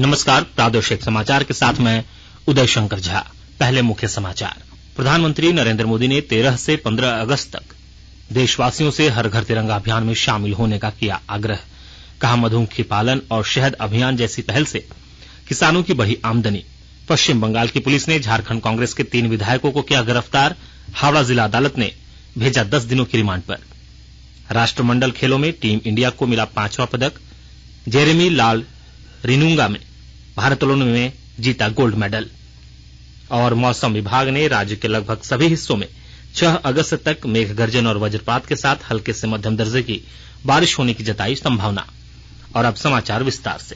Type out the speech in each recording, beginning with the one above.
नमस्कार, प्रादेशिक समाचार के साथ मैं उदय शंकर झा। पहले मुख्य समाचार। प्रधानमंत्री नरेंद्र मोदी ने 13 से 15 अगस्त तक देशवासियों से हर घर तिरंगा अभियान में शामिल होने का किया आग्रह। कहा, मधुमक्खी पालन और शहद अभियान जैसी पहल से किसानों की बढ़ी आमदनी। पश्चिम बंगाल की पुलिस ने झारखंड कांग्रेस के 3 विधायकों को किया गिरफ्तार। हावड़ा जिला अदालत ने भेजा 10 दिनों की रिमांड पर। राष्ट्रमंडल खेलों में टीम इंडिया को मिला 5वां पदक। जेरेमी लाल रिनुंगा में भारोत्तोलन में जीता गोल्ड मेडल। और मौसम विभाग ने राज्य के लगभग सभी हिस्सों में 6 अगस्त तक मेघ गर्जन और वज्रपात के साथ हल्के से मध्यम दर्जे की बारिश होने की जताई संभावना। और अब समाचार विस्तार से।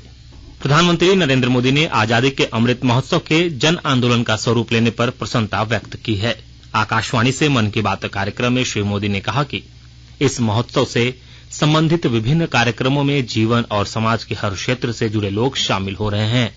प्रधानमंत्री नरेंद्र मोदी ने आजादी के अमृत महोत्सव के जन आंदोलन का स्वरूप लेने पर प्रसन्नता व्यक्त की है। आकाशवाणी से मन की बात कार्यक्रम में श्री मोदी ने कहा कि इस महोत्सव से संबंधित विभिन्न कार्यक्रमों में जीवन और समाज के हर क्षेत्र से जुड़े लोग शामिल हो रहे हैं।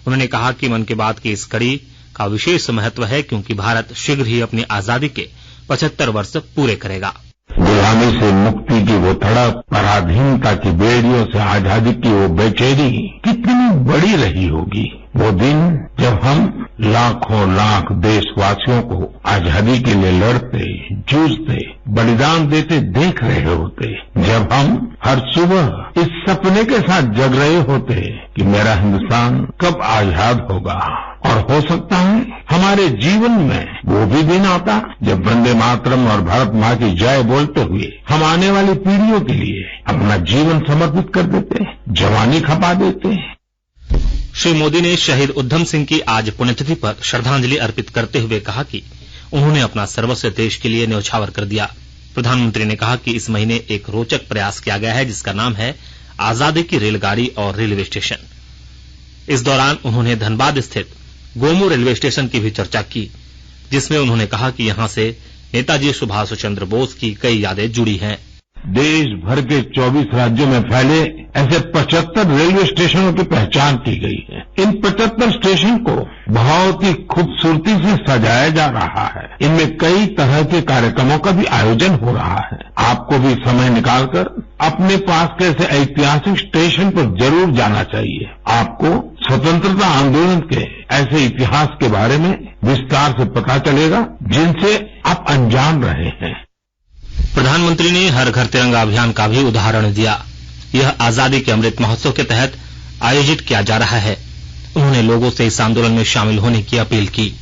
उन्होंने कहा कि मन की बात की इस कड़ी का विशेष महत्व है क्योंकि भारत शीघ्र ही अपनी आजादी के 75 वर्ष पूरे करेगा। गुलामी से मुक्ति की वो तड़प, पराधीनता की बेड़ियों से आजादी की वो बेचैनी कितनी बड़ी रही होगी। वो दिन जब हम लाखों लाख देशवासियों को आजादी के लिए लड़ते, जूझते, बलिदान देते देख रहे होते। जब हम हर सुबह इस सपने के साथ जग रहे होते कि मेरा हिंदुस्तान कब आजाद होगा। और हो सकता है हमारे जीवन में वो भी दिन आता जब वंदे मातरम और भारत माँ की जय बोलते हुए हम आने वाली पीढ़ियों के लिए अपना जीवन समर्पित कर देते, जवानी खपा देते। श्री मोदी ने शहीद उधम सिंह की आज पुण्यतिथि पर श्रद्धांजलि अर्पित करते हुए कहा कि उन्होंने अपना सर्वस्व देश के लिए न्यौछावर कर दिया। प्रधानमंत्री ने कहा कि इस महीने एक रोचक प्रयास किया गया है जिसका नाम है आजादी की रेलगाड़ी और रेलवे स्टेशन। इस दौरान उन्होंने धनबाद स्थित गोमो रेलवे स्टेशन की भी चर्चा की, जिसमें उन्होंने कहा कि यहां से नेताजी सुभाष चंद्र बोस की कई यादें जुड़ी हैं। देश भर के 24 राज्यों में फैले ऐसे 75 रेलवे स्टेशनों की पहचान की गई है। इन 75 स्टेशन को बहुत ही खूबसूरती से सजाया जा रहा है। इनमें कई तरह के कार्यक्रमों का भी आयोजन हो रहा है। आपको भी समय निकालकर अपने पास के ऐसे ऐतिहासिक स्टेशन पर जरूर जाना चाहिए। आपको स्वतंत्रता आंदोलन के ऐसे इतिहास के बारे में विस्तार से पता चलेगा जिनसे आप अनजान रहे हैं। प्रधानमंत्री ने हर घर तिरंगा अभियान का भी उदाहरण दिया। यह आजादी के अमृत महोत्सव के तहत आयोजित किया जा रहा है। उन्होंने लोगों से इस आंदोलन में शामिल होने की अपील की।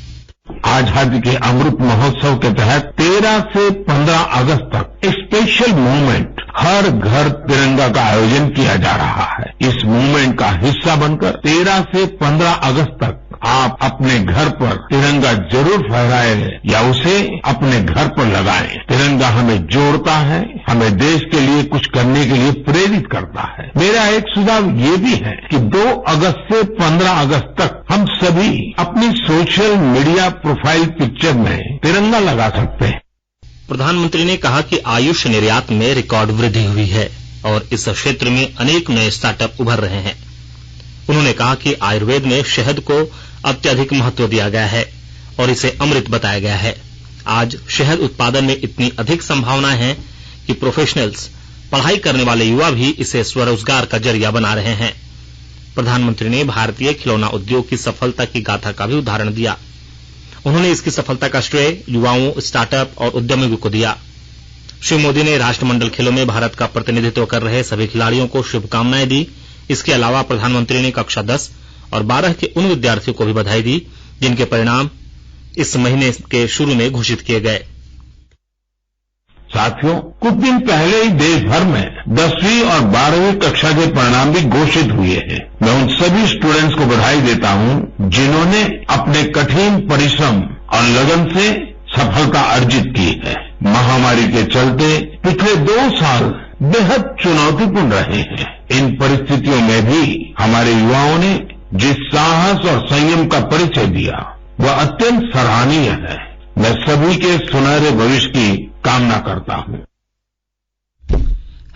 आजादी के अमृत महोत्सव के तहत 13 से 15 अगस्त तक एक स्पेशल मूवमेंट हर घर तिरंगा का आयोजन किया जा रहा है। इस मूवमेंट का हिस्सा बनकर 13 से 15 अगस्त तक आप अपने घर पर तिरंगा जरूर फहराएं या उसे अपने घर पर लगाएं। तिरंगा हमें जोड़ता है, हमें देश के लिए कुछ करने के लिए प्रेरित करता है। मेरा एक सुझाव ये भी है कि 2 अगस्त से 15 अगस्त तक हम सभी अपनी सोशल मीडिया प्रोफाइल पिक्चर में तिरंगा लगा सकते हैं। प्रधानमंत्री ने कहा कि आयुष निर्यात में रिकॉर्ड वृद्धि हुई है और इस क्षेत्र में अनेक नए स्टार्टअप उभर रहे हैं। उन्होंने कहा कि आयुर्वेद में शहद को अत्यधिक महत्व दिया गया है और इसे अमृत बताया गया है। आज शहद उत्पादन में इतनी अधिक संभावनाएं हैं कि प्रोफेशनल्स, पढ़ाई करने वाले युवा भी इसे स्वरोजगार का जरिया बना रहे हैं। प्रधानमंत्री ने भारतीय खिलौना उद्योग की सफलता की गाथा का भी उदाहरण दिया। उन्होंने इसकी सफलता का श्रेय युवाओं, स्टार्टअप और उद्यमियों को दिया। श्री मोदी ने राष्ट्रमंडल खेलों में भारत का प्रतिनिधित्व कर रहे सभी खिलाड़ियों को शुभकामनाएं दी। इसके अलावा प्रधानमंत्री ने कक्षा 10 और 12 के उन विद्यार्थियों को भी बधाई दी जिनके परिणाम इस महीने के शुरू में घोषित किए गए। साथियों, कुछ दिन पहले ही देश भर में 10वीं और 12वीं कक्षा के परिणाम भी घोषित हुए हैं। मैं उन सभी स्टूडेंट्स को बधाई देता हूं जिन्होंने अपने कठिन परिश्रम और लगन से सफलता अर्जित की है। महामारी के चलते पिछले 2 साल बेहद चुनौतीपूर्ण रहे हैं। इन परिस्थितियों में भी हमारे युवाओं ने जिस साहस और संयम का परिचय दिया वह अत्यंत सराहनीय है। मैं सभी के सुनहरे भविष्य की कामना करता हूं।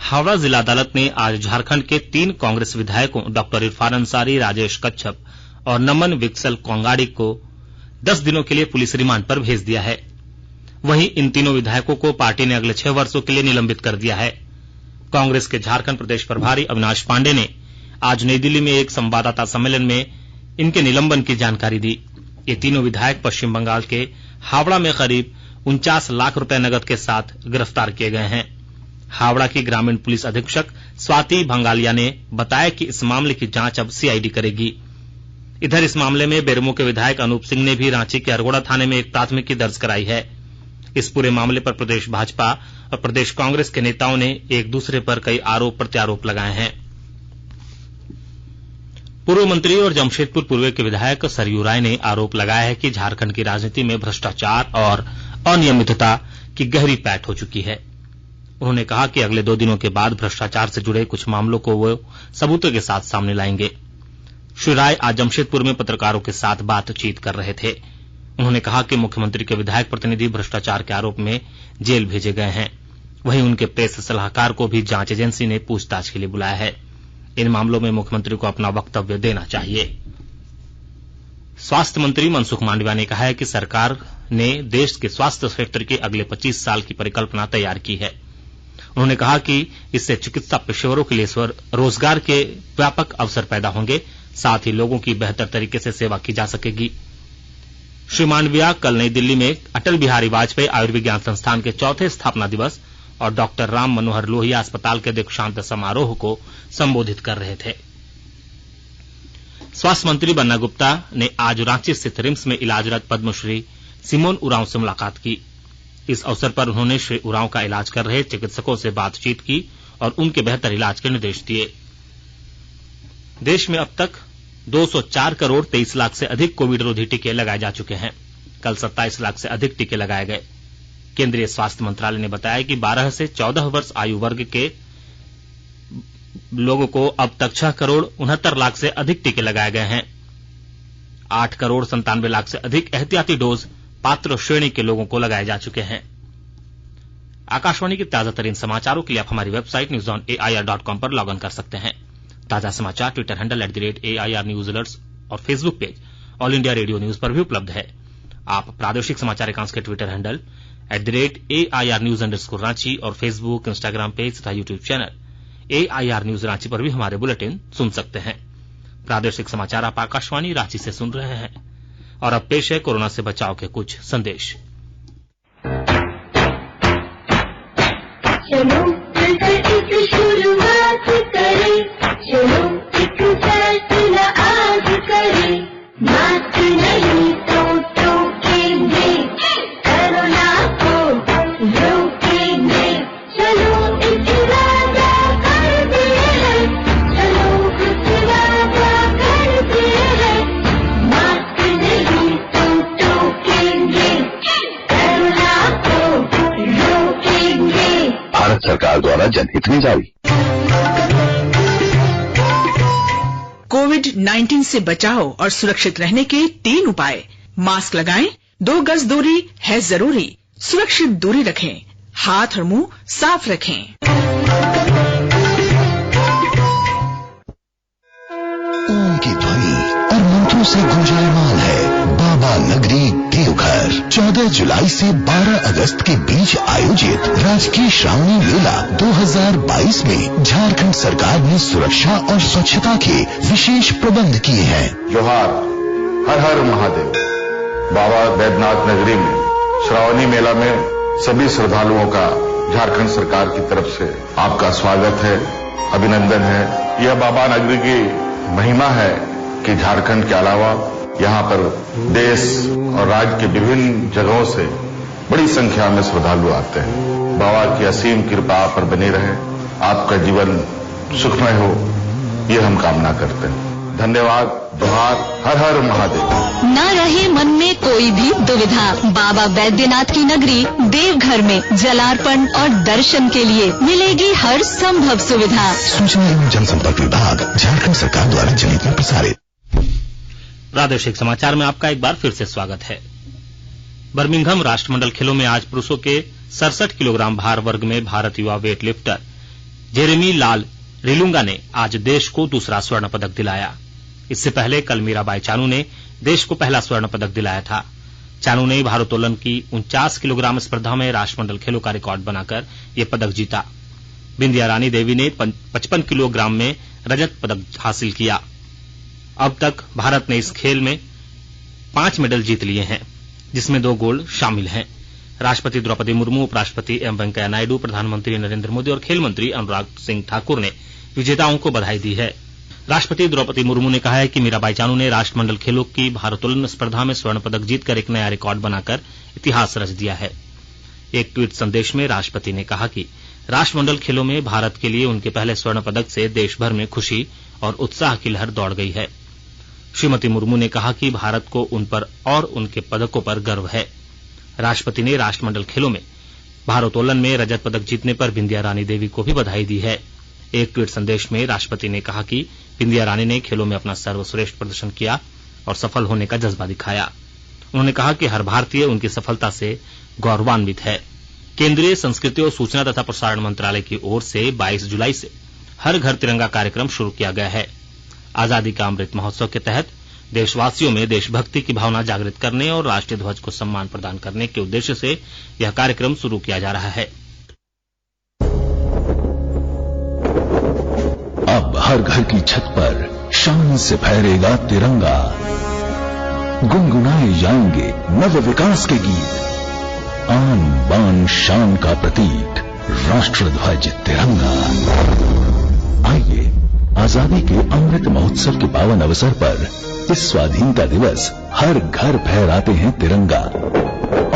हावड़ा जिला अदालत ने आज झारखंड के 3 कांग्रेस विधायकों डॉक्टर इरफान अंसारी, राजेश कच्छप और नमन विक्सल कोंगाड़ी को 10 दिनों के लिए पुलिस रिमांड पर भेज दिया है। वहीं इन तीनों विधायकों को पार्टी ने अगले 6 वर्षों के लिए निलंबित कर दिया है। कांग्रेस के झारखंड प्रदेश प्रभारी अविनाश पांडे ने आज नई दिल्ली में एक संवाददाता सम्मेलन में इनके निलंबन की जानकारी दी। ये तीनों विधायक पश्चिम बंगाल के हावड़ा में करीब 49 लाख रुपए नकद के साथ गिरफ्तार किए गए हैं। हावड़ा की ग्रामीण पुलिस अधीक्षक स्वाति भंगालिया ने बताया कि इस मामले की जांच अब सीआईडी करेगी। इधर इस मामले में बेरमो के विधायक अनूप सिंह ने भी रांची के अरगोड़ा थाने में एक प्राथमिकी दर्ज कराई है। इस पूरे मामले पर प्रदेश भाजपा और प्रदेश कांग्रेस के नेताओं ने एक दूसरे पर कई आरोप प्रत्यारोप लगाए हैं। पूर्व मंत्री और जमशेदपुर पूर्व के विधायक सरयू राय ने आरोप लगाया है कि झारखंड की राजनीति में भ्रष्टाचार और अनियमितता की गहरी पैठ हो चुकी है। उन्होंने कहा कि अगले 2 दिनों के बाद भ्रष्टाचार से जुड़े कुछ मामलों को वो सबूतों के साथ सामने लाएंगे। श्री राय आज जमशेदपुर में पत्रकारों के साथ बातचीत कर रहे थे। उन्होंने कहा कि मुख्यमंत्री के विधायक प्रतिनिधि भ्रष्टाचार के आरोप में जेल भेजे गए हैं। वहीं उनके प्रेस सलाहकार को भी जांच एजेंसी ने पूछताछ के लिए बुलाया है। इन मामलों में मुख्यमंत्री को अपना वक्तव्य देना चाहिए। स्वास्थ्य मंत्री मनसुख मांडविया ने कहा है कि सरकार ने देश के स्वास्थ्य क्षेत्र के अगले 25 साल की परिकल्पना तैयार की है। उन्होंने कहा कि इससे चिकित्सा पेशेवरों के लिए रोजगार के व्यापक अवसर पैदा होंगे, साथ ही लोगों की बेहतर तरीके से सेवा की जा सकेगी। श्री मांडविया कल नई दिल्ली में अटल बिहारी वाजपेयी आयुर्विज्ञान संस्थान के 4थे स्थापना दिवस और डॉक्टर राम मनोहर लोहिया अस्पताल के दीक्षांत समारोह को संबोधित कर रहे थे। स्वास्थ्य मंत्री बन्ना गुप्ता ने आज रांची स्थित रिम्स में इलाजरत पद्मश्री सिमोन उरांव से मुलाकात की। इस अवसर पर उन्होंने श्री उरांव का इलाज कर रहे चिकित्सकों से बातचीत की और उनके बेहतर इलाज के निर्देश दिए। देश में अब तक 204 करोड़ 23 लाख से अधिक कोविड रोधी टीके लगाए जा चुके हैं। कल 27 लाख से अधिक टीके लगाए गए। केंद्रीय स्वास्थ्य मंत्रालय ने बताया कि 12 से 14 वर्ष आयु वर्ग के लोगों को अब तक 6 करोड़ 69 लाख से अधिक टीके लगाए गए हैं। 8 करोड़ 97 लाख से अधिक एहतियाती डोज पात्र श्रेणी के लोगों को लगाए जा चुके हैं। आकाशवाणी के ताजा तरीन समाचारों के लिए आप हमारी वेबसाइट newsonair.com पर लॉग इन कर सकते हैं। ताजा समाचार Twitter handle @AIR news alerts और Facebook page All India Radio news पर भी उपलब्ध है। आप प्रादेशिक समाचार एकांश के Twitter handle @AIR news _Ranchi और फेसबुक, इंस्टाग्राम पेज तथा YouTube channel AIR news Ranchi पर भी हमारे बुलेटिन सुन सकते हैं। प्रादेशिक समाचार आप आकाशवाणी रांची से सुन रहे हैं। और अब पेश है कोरोना से बचाव के कुछ संदेश। चलो मिलकर एक शुरुआत करें, चलो एक फैसला आज करें, मास्क नहीं तो टोकेंगे, कोरोना को रोकेंगे, चलो एक वादा करते हैं, चलो एक वादा करते हैं, मास्क नहीं तो टोकेंगे, कोरोना को रोकेंगे। भारत सरकार द्वारा जनहित में जारी। कोविड-19 से बचाव और सुरक्षित रहने के 3 उपाय। मास्क लगाएं, 2 गज दूरी है जरूरी, सुरक्षित दूरी रखें, हाथ और मुंह साफ रखें। ओम की ध्वनि और मंत्रों से गुंजायमान है बाबा नगरी देवघर। 14 जुलाई से 12 अगस्त के बीच आयोजित राजकीय श्रावणी मेला 2022 में झारखंड सरकार ने सुरक्षा और स्वच्छता के विशेष प्रबंध किए हैं। जोहार, हर हर महादेव। बाबा बैद्यनाथ नगरी में श्रावणी मेला में सभी श्रद्धालुओं का झारखंड सरकार की तरफ से आपका स्वागत है, अभिनंदन है। यह बाबा नगरी की महिमा है कि झारखंड के अलावा यहाँ पर देश और राज्य के विभिन्न जगहों से बड़ी संख्या में श्रद्धालु आते हैं। बाबा की असीम कृपा आप पर बनी रहे, आपका जीवन सुखमय हो, ये हम कामना करते हैं। धन्यवाद। जोहार, हर हर महादेव। न रहे मन में कोई भी दुविधा, बाबा बैद्यनाथ की नगरी देवघर में जलार्पण और दर्शन के लिए मिलेगी हर संभव सुविधा। सूचना एवं जनसंपर्क विभाग, झारखंड सरकार द्वारा जनहित में प्रसारित। प्रादेशिक समाचार में आपका एक बार फिर से स्वागत है। बर्मिंघम राष्ट्रमंडल खेलों में आज पुरुषों के 67 किलोग्राम भार वर्ग में भारत युवा वेट लिफ्टर जेरेमी लाल रिलुंगा ने आज देश को दूसरा स्वर्ण पदक दिलाया। इससे पहले कल मीराबाई चानू ने देश को पहला स्वर्ण पदक दिलाया था। चानू ने भारोत्तोलन की 49 किलोग्राम स्पर्धा में राष्ट्रमंडल खेलों का रिकॉर्ड बनाकर ये पदक जीता। बिंदिया रानी देवी ने 55 किलोग्राम में रजत पदक हासिल किया। अब तक भारत ने इस खेल में 5 मेडल जीत लिए हैं, जिसमें 2 गोल्ड शामिल हैं। राष्ट्रपति द्रौपदी मुर्मू, उपराष्ट्रपति एम वेंकैया नायडू, प्रधानमंत्री नरेंद्र मोदी और खेल मंत्री अनुराग सिंह ठाकुर ने विजेताओं को बधाई दी है। राष्ट्रपति द्रौपदी मुर्मू ने कहा है कि मीराबाई चानू ने राष्ट्रमंडल खेलों की भारोत्तोलन स्पर्धा में स्वर्ण पदक जीतकर एक नया रिकॉर्ड बनाकर इतिहास रच दिया है। एक ट्वीट संदेश में राष्ट्रपति ने कहा कि राष्ट्रमंडल खेलों में भारत के लिए उनके पहले स्वर्ण पदक से देश भर में खुशी और उत्साह की लहर दौड़ गई है। श्रीमती मुर्मू ने कहा कि भारत को उन पर और उनके पदकों पर गर्व है। राष्ट्रपति ने राष्ट्रमंडल खेलों में भारोत्तोलन में रजत पदक जीतने पर बिंदिया रानी देवी को भी बधाई दी है। एक ट्वीट संदेश में राष्ट्रपति ने कहा कि बिंदिया रानी ने खेलों में अपना सर्वश्रेष्ठ प्रदर्शन किया और सफल होने का जज्बा दिखाया। उन्होंने कहा कि हर भारतीय उनकी सफलता से गौरवान्वित है। केंद्रीय संस्कृति और सूचना तथा प्रसारण मंत्रालय की ओर से 22 जुलाई से हर घर तिरंगा कार्यक्रम शुरू किया गया है। आजादी का अमृत महोत्सव के तहत देशवासियों में देशभक्ति की भावना जागृत करने और राष्ट्रीय ध्वज को सम्मान प्रदान करने के उद्देश्य से यह कार्यक्रम शुरू किया जा रहा है। अब हर घर की छत पर शान से फहरेगा तिरंगा, गुनगुनाए जाएंगे नव विकास के गीत। आन बान शान का प्रतीक राष्ट्र ध्वज तिरंगा। आइए आजादी के अमृत महोत्सव के पावन अवसर पर इस स्वाधीनता दिवस हर घर फहराते हैं तिरंगा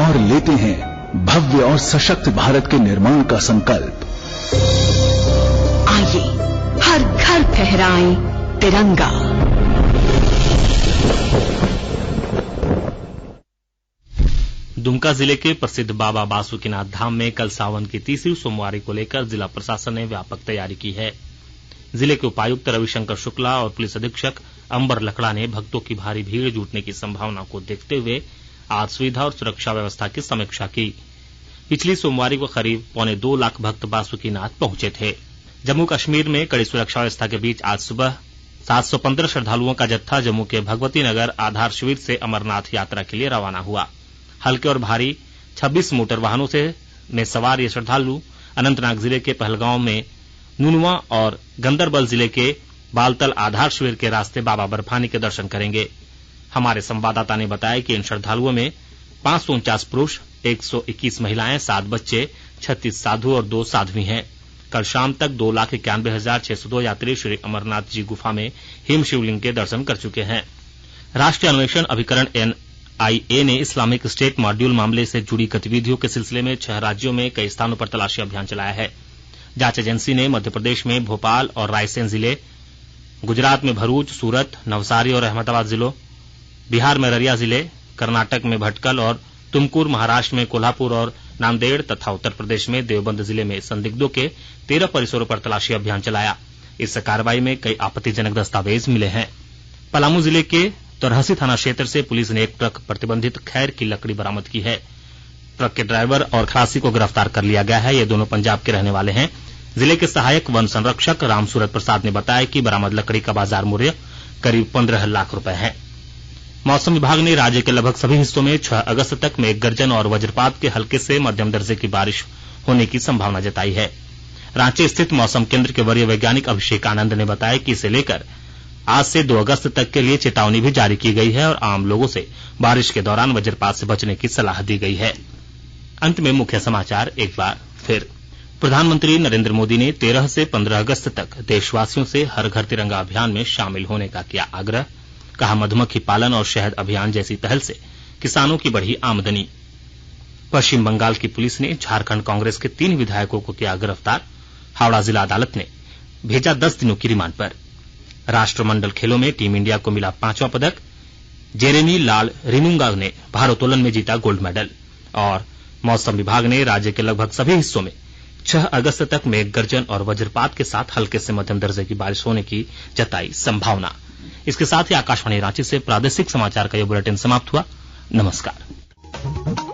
और लेते हैं भव्य और सशक्त भारत के निर्माण का संकल्प। आइए हर घर फहराएं तिरंगा। दुमका जिले के प्रसिद्ध बाबा बासुकीनाथ धाम में कल सावन की तीसरी सोमवारी को लेकर जिला प्रशासन ने व्यापक तैयारी की है। जिले के उपायुक्त रविशंकर शुक्ला और पुलिस अधीक्षक अंबर लकड़ा ने भक्तों की भारी भीड़ जुटने की संभावना को देखते हुए आज सुविधा और सुरक्षा व्यवस्था की समीक्षा की। पिछली सोमवारी को करीब 1.25 लाख भक्त बासुकीनाथ पहुंचे थे। जम्मू कश्मीर में कड़ी सुरक्षा व्यवस्था के बीच आज सुबह 715 श्रद्धालुओं का जत्था जम्मू के भगवती नगर आधार शिविर से अमरनाथ यात्रा के लिए रवाना हुआ। हल्के और भारी 26 मोटर वाहनों में सवार ये श्रद्धालु अनंतनाग जिले के पहलगांव में नुनवा और गंदरबल जिले के बालतल आधार शिविर के रास्ते बाबा बर्फानी के दर्शन करेंगे। हमारे संवाददाता ने बताया कि इन श्रद्धालुओं में 549 पुरुष, 121 महिलाएं, 7 बच्चे, 36 साधु और 2 साध्वी हैं। कल शाम तक 2,91,602 यात्री श्री अमरनाथ जी गुफा में हिम शिवलिंग के दर्शन कर चुके हैं। राष्ट्रीय अन्वेषण अभिकरण NIA ने इस्लामिक स्टेट मॉड्यूल मामले से जुड़ी गतिविधियों के सिलसिले में 6 राज्यों में कई स्थानों पर तलाशी अभियान चलाया है। जांच एजेंसी ने मध्य प्रदेश में भोपाल और रायसेन जिले, गुजरात में भरूच, सूरत, नवसारी और अहमदाबाद जिलों, बिहार में अररिया जिले, कर्नाटक में भटकल और तुमकुर, महाराष्ट्र में कोल्हापुर और नांदेड़ तथा उत्तर प्रदेश में देवबंद जिले में संदिग्धों के 13 परिसरों पर तलाशी अभियान चलाया। इस कार्रवाई में कई आपत्तिजनक दस्तावेज मिले हैं। पलामू जिले के तरहसी थाना क्षेत्र से पुलिस ने एक ट्रक प्रतिबंधित खैर की लकड़ी बरामद की है। ट्रक के ड्राइवर और खलासी को गिरफ्तार कर लिया गया है। ये दोनों पंजाब के रहने वाले हैं। जिले के सहायक वन संरक्षक रामसूरत प्रसाद ने बताया कि बरामद लकड़ी का बाजार मूल्य करीब 15 लाख रुपए है। मौसम विभाग ने राज्य के लगभग सभी हिस्सों में 6 अगस्त तक मेघ गर्जन और वज्रपात के हल्के से मध्यम दर्जे की बारिश होने की संभावना जताई है। रांची स्थित मौसम केंद्र के वरीय वैज्ञानिक अभिषेक आनंद ने बताया कि इसे लेकर आज से 2 अगस्त तक के लिए चेतावनी भी जारी की गई है और आम लोगों से बारिश के दौरान वज्रपात से बचने की सलाह दी गई है। अंत में मुख्य समाचार एक बार फिर। प्रधानमंत्री नरेंद्र मोदी ने 13 से 15 अगस्त तक देशवासियों से हर घर तिरंगा अभियान में शामिल होने का किया आग्रह। कहा मधुमक्खी पालन और शहद अभियान जैसी पहल से किसानों की बढ़ी आमदनी। पश्चिम बंगाल की पुलिस ने झारखंड कांग्रेस के 3 विधायकों को किया गिरफ्तार। हावड़ा जिला अदालत ने भेजा 10 दिनों की रिमांड पर। राष्ट्रमंडल खेलों में टीम इंडिया को मिला 5वां पदक। जेरेमी लाल रिनुंगा ने भारोत्तोलन में जीता गोल्ड मेडल। और मौसम विभाग ने राज्य के लगभग सभी हिस्सों में 6 अगस्त तक मेघ गर्जन और वज्रपात के साथ हल्के से मध्यम दर्जे की बारिश होने की जताई संभावना। इसके साथ ही आकाशवाणी रांची से प्रादेशिक समाचार का यह बुलेटिन समाप्त हुआ। नमस्कार।